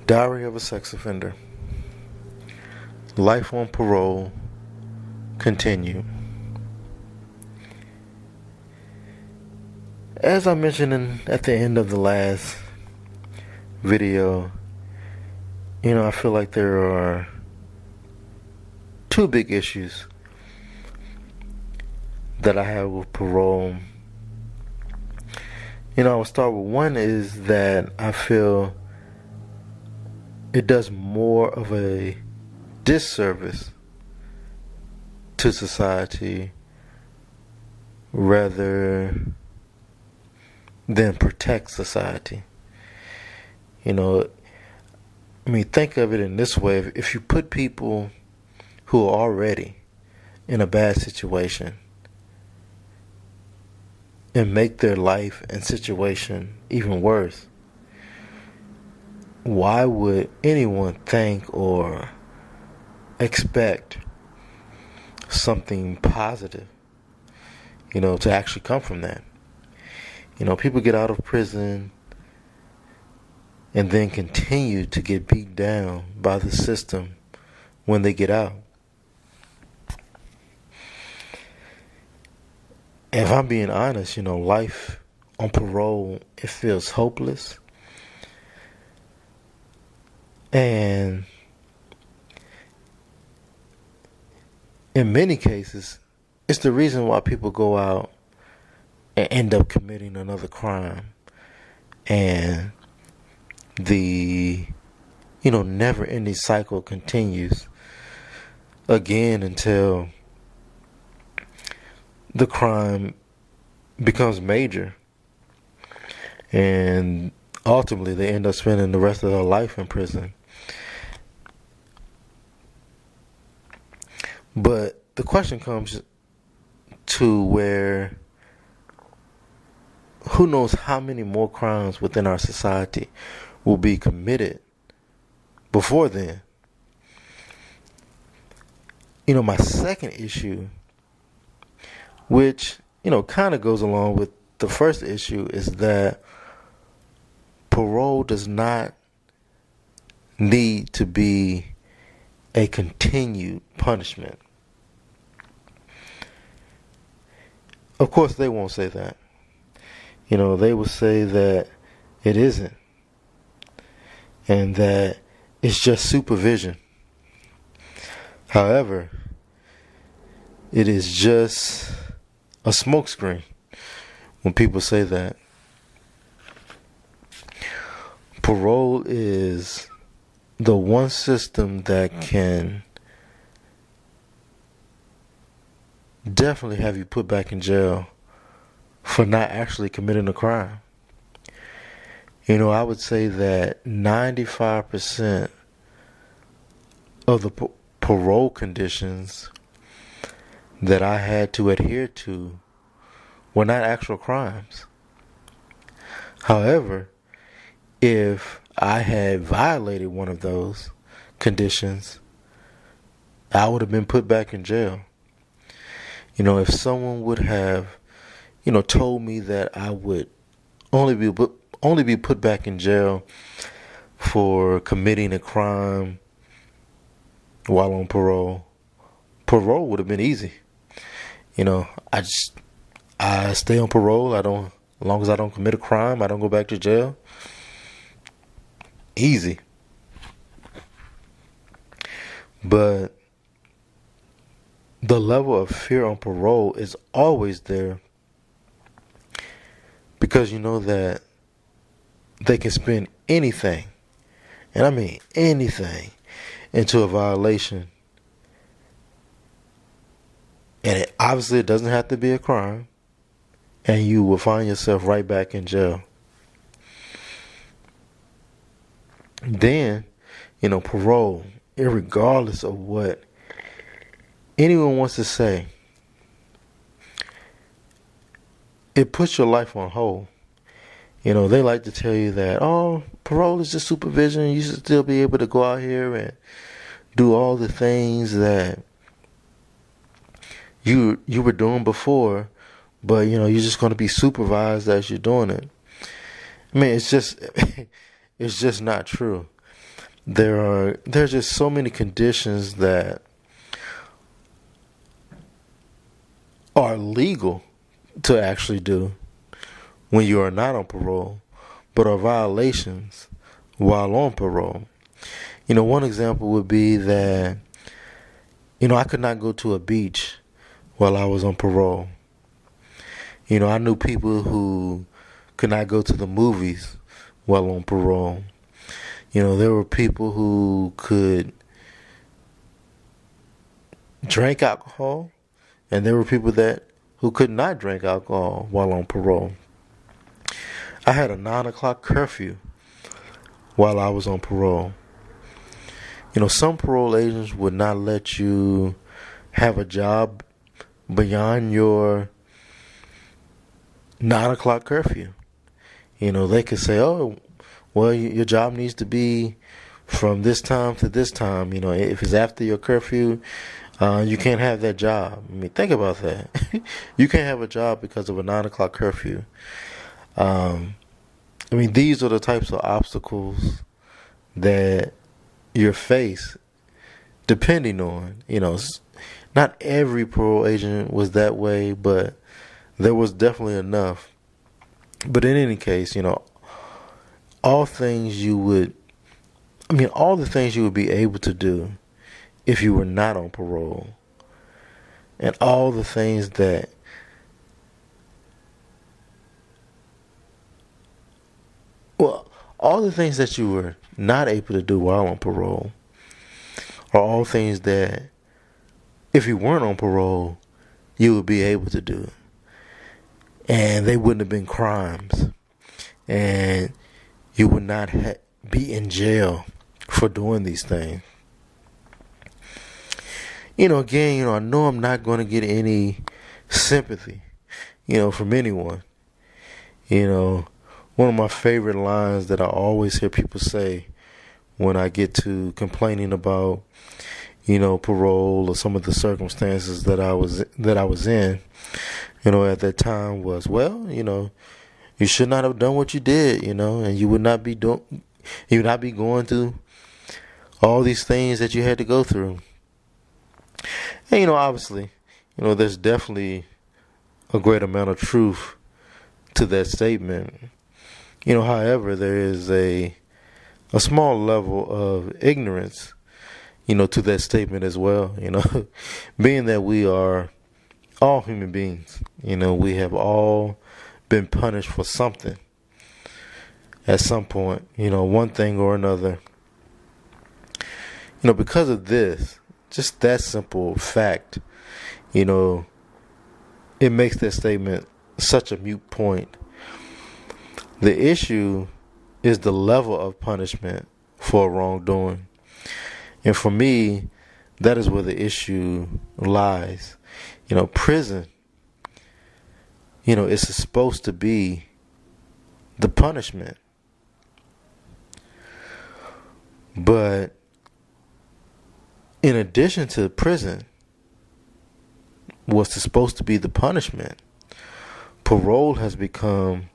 Diary of a Sex Offender. Life on Parole. Continue. As I mentioned at the end of the last video, I feel like there are two big issues that I have with parole. I will start with one is that I feel it does more of a disservice to society rather than protect society. Think of it in this way. If you put people who are already in a bad situation and make their life and situation even worse, why would anyone think or expect something positive, to actually come from that? People get out of prison and then continue to get beat down by the system when they get out. If I'm being honest, life on parole, it feels hopeless. And in many cases, it's the reason why people go out and end up committing another crime. And the, never-ending cycle continues again until the crime becomes major. And ultimately, they end up spending the rest of their life in prison. But the question comes to where who knows how many more crimes within our society will be committed before then. My second issue, which, kind of goes along with the first issue, is that parole does not need to be a continued punishment. Of course, they won't say that. They will say that it isn't, and that it's just supervision. However, it is just a smokescreen when people say that. Parole is the one system that can definitely have you put back in jail for not actually committing a crime. I would say that 95% of the parole conditions that I had to adhere to were not actual crimes. However, if I had violated one of those conditions, I would have been put back in jail. If someone would have, told me that I would only be put back in jail for committing a crime while on parole would have been easy. I stay on parole. As long as I don't commit a crime, I don't go back to jail. Easy. But the level of fear on parole is always there, because that they can spin anything, and I mean anything, into a violation. And it doesn't have to be a crime, and you will find yourself right back in jail. Then, parole, irregardless of what anyone wants to say, it puts your life on hold. They like to tell you that, parole is just supervision. You should still be able to go out here and do all the things that you were doing before, but you're just going to be supervised as you're doing it. It's just not true. there's just so many conditions that are legal to actually do when you are not on parole, but are violations while on parole. One example would be that, I could not go to a beach while I was on parole. I knew people who could not go to the movies while on parole. There were people who could drink alcohol, and there were people who could not drink alcohol while on parole. I had a 9 o'clock curfew while I was on parole. Some parole agents would not let you have a job beyond your 9 o'clock curfew. They could say, oh, well, your job needs to be from this time to this time. If it's after your curfew, you can't have that job. Think about that. You can't have a job because of a 9 o'clock curfew. These are the types of obstacles that you're faced depending on, not every parole agent was that way, but there was definitely enough. But in any case, all the things you would be able to do if you were not on parole, and all the things that all the things that you were not able to do while on parole are all things that if you weren't on parole, you would be able to do. And they wouldn't have been crimes. And you would not be in jail for doing these things. Again, I know I'm not going to get any sympathy, from anyone. One of my favorite lines that I always hear people say when I get to complaining about, parole or some of the circumstances that I was in, at that time was, well, you should not have done what you did, and you would not be going through all these things that you had to go through. And obviously, there's definitely a great amount of truth to that statement. However, there is a small level of ignorance, to that statement as well. Being that we are all human beings, we have all been punished for something at some point, one thing or another. Because of this, just that simple fact, it makes that statement such a moot point. The issue is the level of punishment for wrongdoing. And for me, that is where the issue lies. Prison, it's supposed to be the punishment. But in addition to prison, what's supposed to be the punishment, parole has become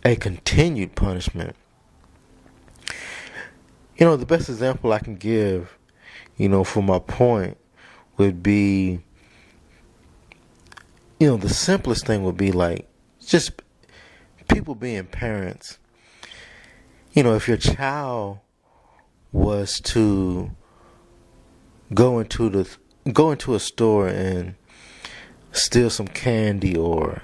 a continued punishment. The best example I can give, for my point would be, the simplest thing would be like just people being parents. If your child was to go into a store and steal some candy, or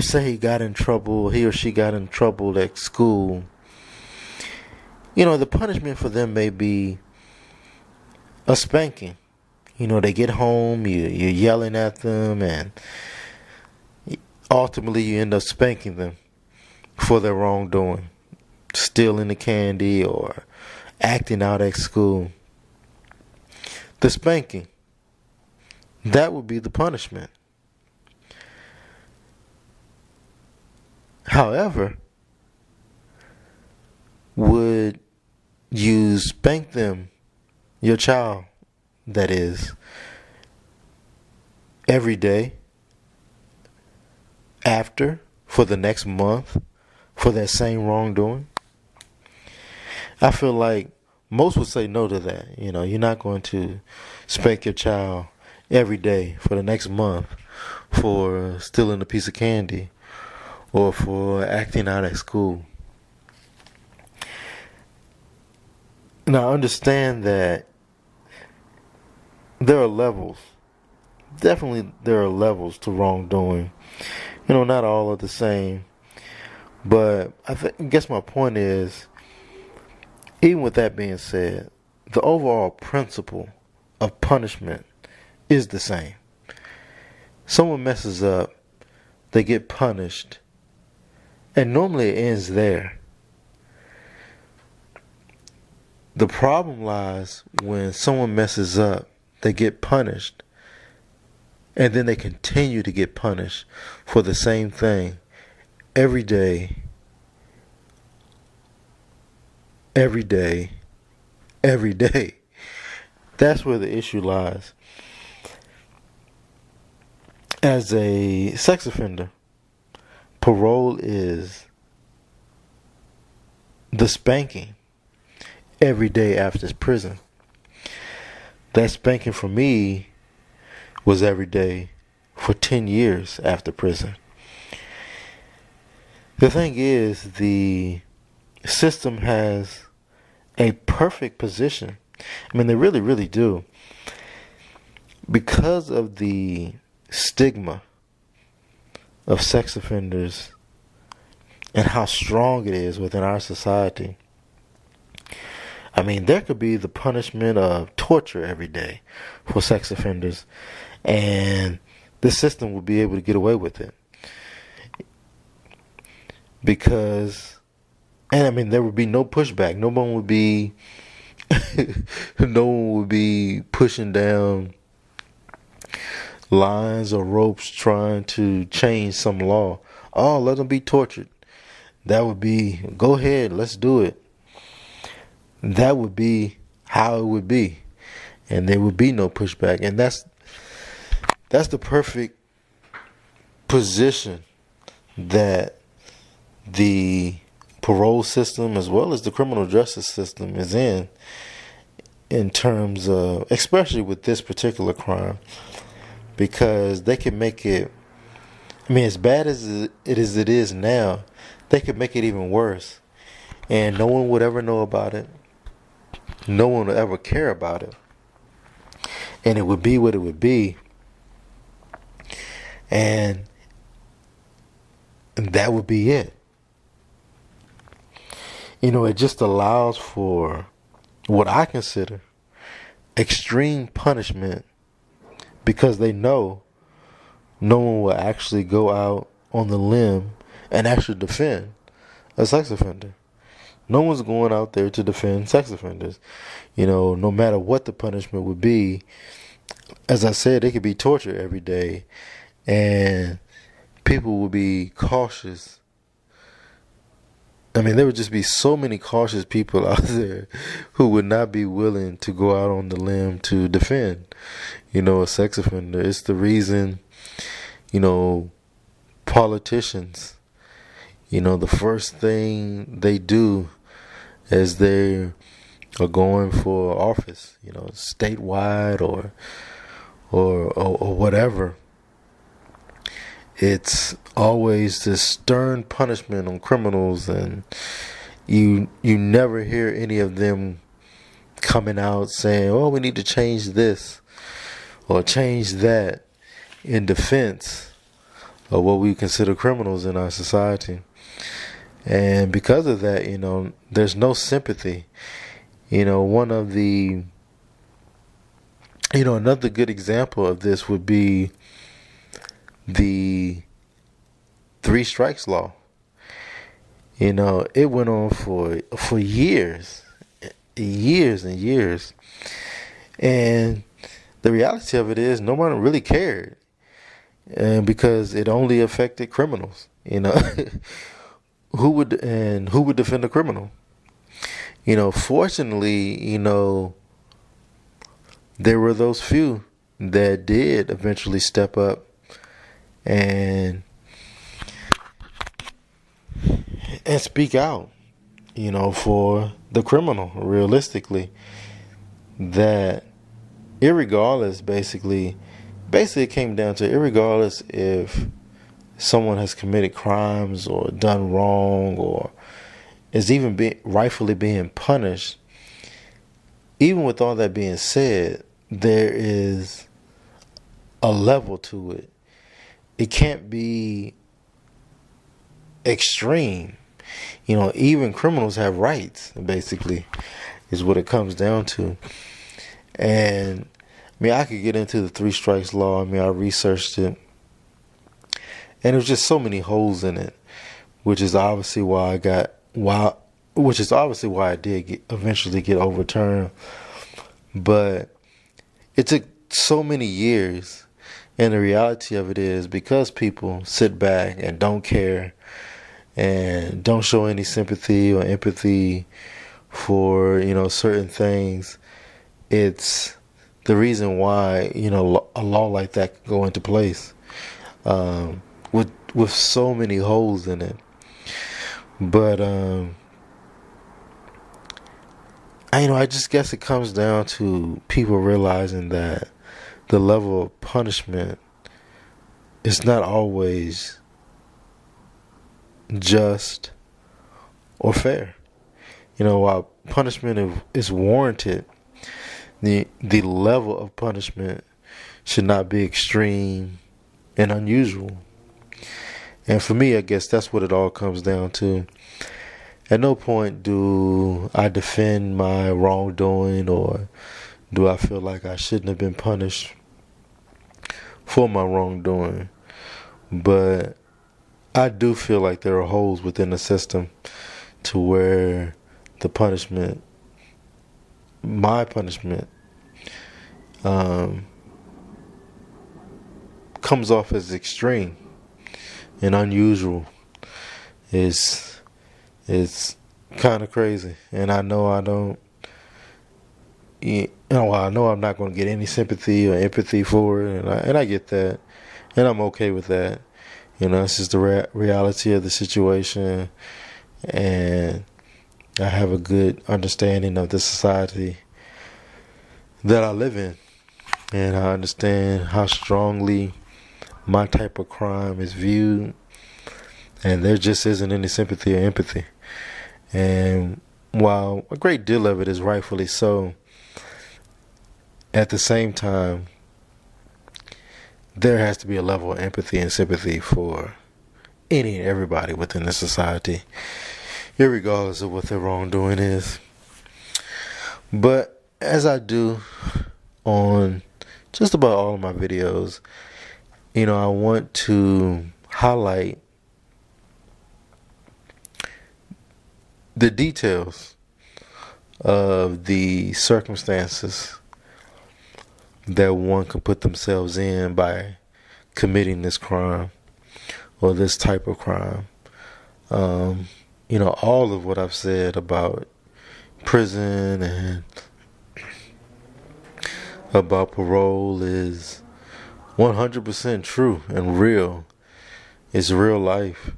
say he or she got in trouble at school, the punishment for them may be a spanking. They get home, you're yelling at them, and ultimately you end up spanking them for their wrongdoing, stealing the candy or acting out at school. The spanking, that would be the punishment. However, would you spank them, your child, that is, every day after, for the next month, for that same wrongdoing? I feel like most would say no to that. You're not going to spank your child every day for the next month for stealing a piece of candy or for acting out at school. Now, understand that there are levels. Definitely, there are levels to wrongdoing. Not all are the same. But I guess my point is, even with that being said, the overall principle of punishment is the same. Someone messes up, they get punished, and normally it ends there. The problem lies when someone messes up, they get punished, and then they continue to get punished for the same thing every day, every day, every day. That's where the issue lies. As a sex offender, parole is the spanking every day after prison. That spanking for me was every day for 10 years after prison. The thing is, the system has a perfect position. I mean, they really, really do. Because of the stigma of sex offenders and how strong it is within our society. I mean, there could be the punishment of torture every day for sex offenders, and the system would be able to get away with it. Because, and I mean, there would be no pushback. No one would be, no one would be pushing down lines or ropes trying to change some law. Oh, let them be tortured. That would be, go ahead, let's do it. That would be how it would be. And there would be no pushback. And that's the perfect position that the parole system as well as the criminal justice system is in terms of, especially with this particular crime, because they can make it, I mean, as bad as it is now, they could make it even worse. And no one would ever know about it. No one would ever care about it. And it would be what it would be. And that would be it. It just allows for what I consider extreme punishment, because they know no one will actually go out on the limb and actually defend a sex offender. No one's going out there to defend sex offenders. No matter what the punishment would be, as I said, it could be torture every day, and people will be cautious. I mean, there would just be so many cautious people out there who would not be willing to go out on the limb to defend, a sex offender. It's the reason, politicians, the first thing they do as they are going for office, statewide or whatever, it's always this stern punishment on criminals, and you never hear any of them coming out saying, "Oh, we need to change this or change that," in defense of what we consider criminals in our society. And because of that, there's no sympathy. One of the, another good example of this would be the three strikes law. It went on for years and years. And the reality of it is no one really cared. And because it only affected criminals, who would defend a criminal? Fortunately, there were those few that did eventually step up and speak out for the criminal, realistically, that irregardless, basically it came down to irregardless if someone has committed crimes or done wrong or is even rightfully being punished. Even with all that being said, there is a level to it. It can't be extreme. Even criminals have rights, basically, is what it comes down to. And I could get into the three strikes law. I researched it, and there's just so many holes in it, which is obviously why I did eventually get overturned. But it took so many years, and the reality of it is, because people sit back and don't care and don't show any sympathy or empathy for certain things, it's the reason why a law like that can go into place, with so many holes in it. But I just guess it comes down to people realizing that the level of punishment is not always just or fair. While punishment is warranted, the level of punishment should not be extreme and unusual. And for me, I guess that's what it all comes down to. At no point do I defend my wrongdoing, or do I feel like I shouldn't have been punished for my wrongdoing. But I do feel like there are holes within the system to where the punishment, my punishment, comes off as extreme and unusual. It's kind of crazy, and I know I don't. I know I'm not going to get any sympathy or empathy for it, and I get that, and I'm okay with that. It's just the reality of the situation, and I have a good understanding of the society that I live in, and I understand how strongly my type of crime is viewed, and there just isn't any sympathy or empathy. And while a great deal of it is rightfully so, at the same time, there has to be a level of empathy and sympathy for any and everybody within the society, irregardless of what their wrongdoing is. But as I do on just about all of my videos, I want to highlight the details of the circumstances that one can put themselves in by committing this crime or this type of crime. All of what I've said about prison and about parole is 100% true and real. It's real life.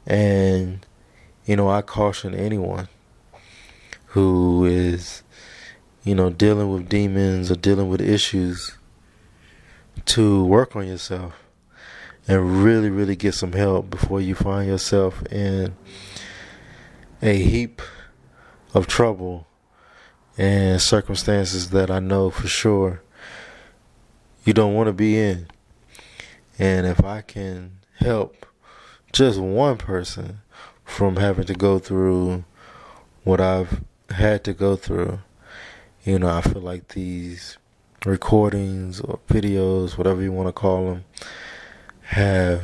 And, I caution anyone who is dealing with demons or dealing with issues to work on yourself and really, really get some help before you find yourself in a heap of trouble and circumstances that I know for sure you don't want to be in. And if I can help just one person from having to go through what I've had to go through, I feel like these recordings or videos, whatever you want to call them, have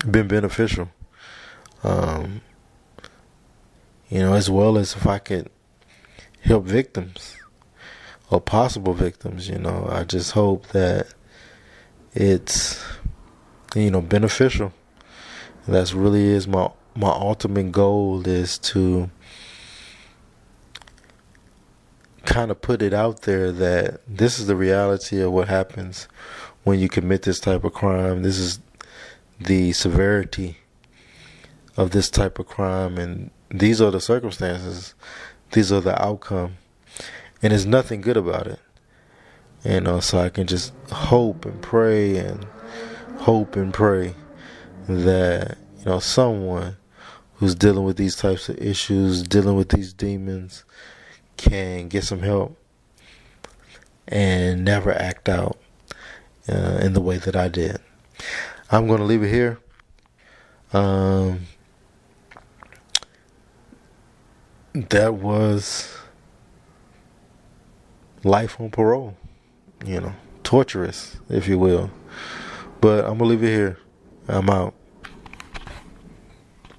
been beneficial. As well as if I could help victims or possible victims, I just hope that it's, beneficial. That's really is my ultimate goal, is to kind of put it out there that this is the reality of what happens when you commit this type of crime. This is the severity of this type of crime, and these are the circumstances, these are the outcome, and there's nothing good about it. So I can just hope and pray and hope and pray that someone who's dealing with these types of issues, dealing with these demons, can get some help and never act out in the way that I did. I'm going to leave it here. That was life on parole, torturous, if you will. But I'm going to leave it here. I'm out.